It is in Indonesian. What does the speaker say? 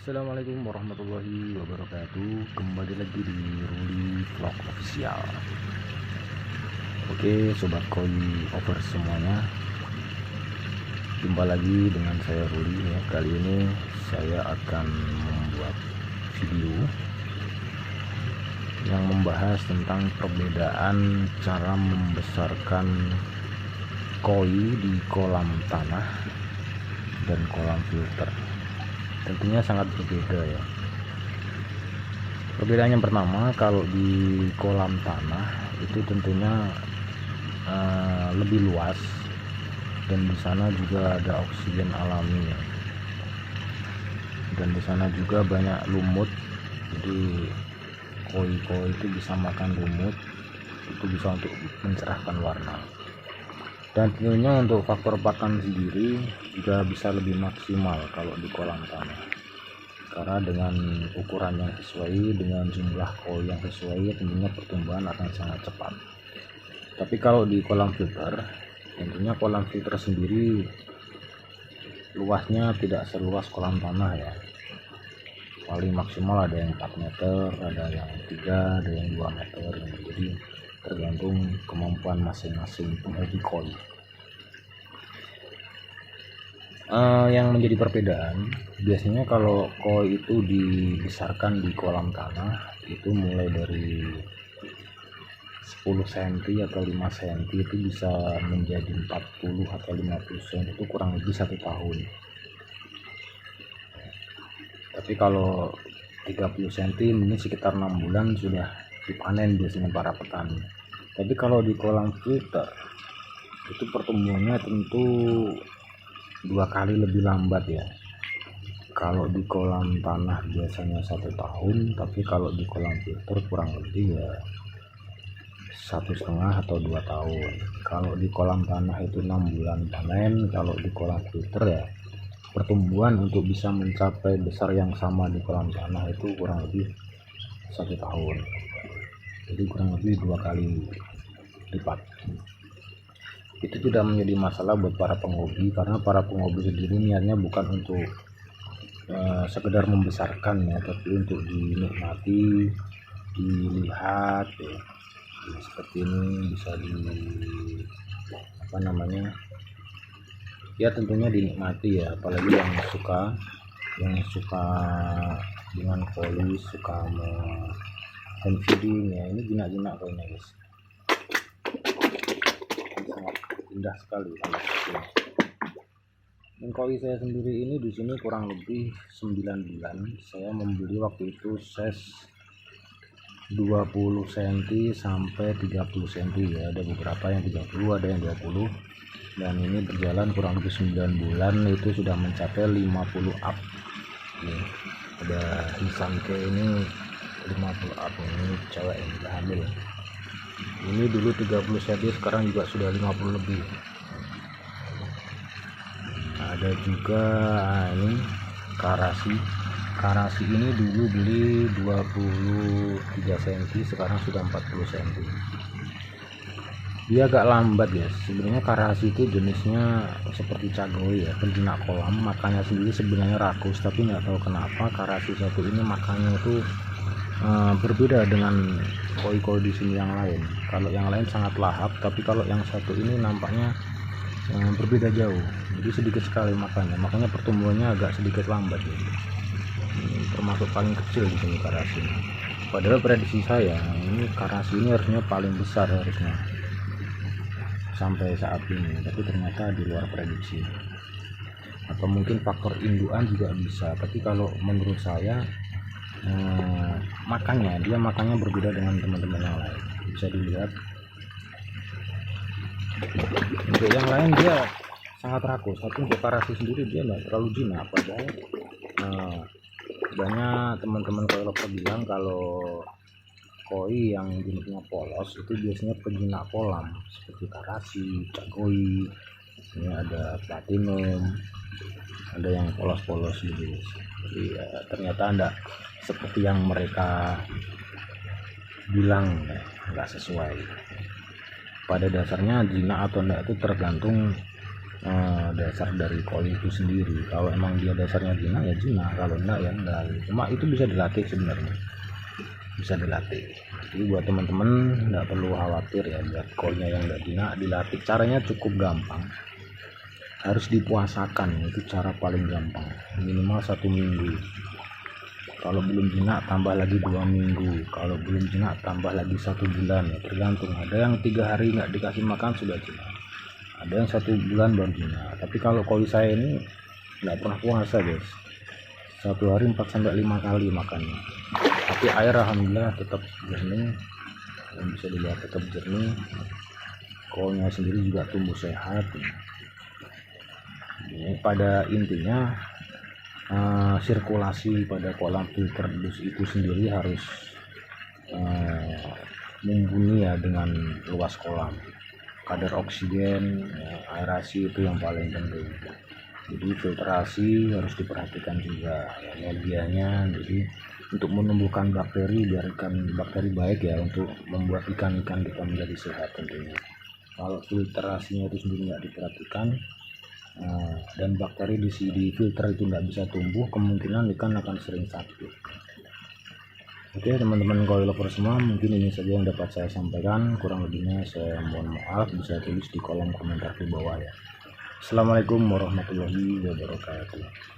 Assalamualaikum warahmatullahi wabarakatuh. Kembali lagi di Ruli Vlog Official. Oke sobat koi over semuanya, jumpa lagi dengan saya Ruli ya. Kali ini saya akan membuat video yang membahas tentang perbedaan cara membesarkan koi di kolam tanah dan kolam filter. Tentunya sangat berbeda ya. Perbedaan yang pertama, kalau di kolam tanah itu tentunya lebih luas dan di sana juga ada oksigen alami ya. Dan di sana juga banyak lumut, jadi koi-koi itu bisa makan lumut, itu bisa untuk mencerahkan warna. Dan tentunya untuk faktor pakan sendiri juga bisa lebih maksimal kalau di kolam tanah, karena dengan ukuran yang sesuai, dengan jumlah koi yang sesuai, tentunya pertumbuhan akan sangat cepat. Tapi kalau di kolam filter, tentunya kolam filter sendiri luasnya tidak seluas kolam tanah ya. Paling maksimal ada yang 4 meter, ada yang 3, ada yang 2 meter. Jadi tergantung kemampuan masing-masing penghobi koi. Yang menjadi perbedaan, biasanya kalau koi itu dibesarkan di kolam tanah itu mulai dari 10 cm atau 5 cm itu bisa menjadi 40 atau 50 cm, itu kurang lebih 1 tahun. Tapi kalau 30 cm ini sekitar 6 bulan sudah dipanen biasanya para petani. Tapi kalau di kolam filter itu pertumbuhannya tentu 2 kali lebih lambat ya. Kalau di kolam tanah biasanya 1 tahun, tapi kalau di kolam filter kurang lebih ya 1,5 atau 2 tahun. Kalau di kolam tanah itu 6 bulan panen, kalau di kolam filter ya pertumbuhan untuk bisa mencapai besar yang sama di kolam tanah itu kurang lebih 1 tahun. Jadi kurang lebih 2 kali lipat. Itu tidak menjadi masalah buat para penghobi, karena para penghobi sendiri niatnya bukan untuk sekedar membesarkan ya, tapi untuk dinikmati, dilihat ya. Seperti ini bisa ya tentunya dinikmati ya, apalagi yang suka dengan koi, suka hand feeding ya. Ini jinak-jinak koinya guys, sangat indah sekali. Dan koi saya sendiri ini di sini kurang lebih 9 bulan. Saya membeli waktu itu size 20 cm sampai 30 cm ya. Ada beberapa yang 30, ada yang 20. Dan ini berjalan kurang lebih 9 bulan itu sudah mencapai 50 up. Nih, ada Hisanke ini 50 up, ini cewek yang sudah hamil. Ini dulu 30 cm, sekarang juga sudah 50 lebih. Ada juga ini karasi ini dulu beli 23 cm, sekarang sudah 40 cm. Dia agak lambat ya sebenarnya. Karasi itu jenisnya seperti cagoi ya, penjinak kolam. Makannya sendiri sebenarnya rakus, tapi nggak tahu kenapa karasi satu ini makannya itu berbeda dengan koi-koi di sini yang lain. Kalau yang lain sangat lahap, tapi kalau yang satu ini nampaknya berbeda jauh. Jadi sedikit sekali makannya, makanya pertumbuhannya agak sedikit lambat ya. Termasuk paling kecil di sini karasi. Padahal prediksi saya ini karasi ini harusnya paling besar harusnya sampai saat ini, tapi ternyata di luar prediksi. Atau mungkin faktor induan juga bisa, tapi kalau menurut saya dia makannya berbeda dengan teman-teman yang lain. Bisa dilihat untuk yang lain dia sangat rakus, tapi untuk karasi sendiri dia nggak terlalu jinak. Padahal banyak teman-teman koi lover bilang kalau koi yang jenisnya polos itu biasanya penjinak kolam seperti karasi, cagoi, ini ada platinum, ada yang polos-polos gitu. Jadi ternyata enggak seperti yang mereka bilang ya, enggak sesuai. Pada dasarnya jinak atau enggak itu tergantung dasar dari koi itu sendiri. Kalau emang dia dasarnya jinak ya jinak, kalau enggak ya enggak. Cuma itu bisa dilatih sebenarnya, bisa dilatih. Jadi buat teman-teman enggak perlu khawatir ya buat koinya yang enggak jinak, dilatih. Caranya cukup gampang, harus dipuasakan, itu cara paling gampang, minimal 1 minggu. Kalau belum jinak tambah lagi 2 minggu, kalau belum jinak tambah lagi 1 bulan ya, tergantung. Ada yang 3 hari nggak dikasih makan sudah jinak, ada yang 1 bulan baru jinak. Tapi kalau koi saya ini nggak pernah puasa guys, 1 hari 4-5 kali makannya, tapi air alhamdulillah tetap jernih, dan bisa dilihat tetap jernih. Koinya sendiri juga tumbuh sehat. Ini pada intinya sirkulasi pada kolam filter itu sendiri harus mumpuni ya dengan luas kolam. Kadar oksigen, aerasi itu yang paling penting. Jadi filtrasi harus diperhatikan juga ya, medianya. Jadi untuk menumbuhkan bakteri, biar ikan bakteri baik ya, untuk membuat ikan-ikan kita menjadi sehat tentunya. Kalau filtrasinya itu sendiri nggak diperhatikan, dan bakteri di filter itu tidak bisa tumbuh, kemungkinan ikan akan sering sakit. Oke teman-teman koi lover semua, mungkin ini saja yang dapat saya sampaikan. Kurang lebihnya saya mohon maaf, bisa tulis di kolom komentar di bawah ya. Assalamualaikum warahmatullahi wabarakatuh.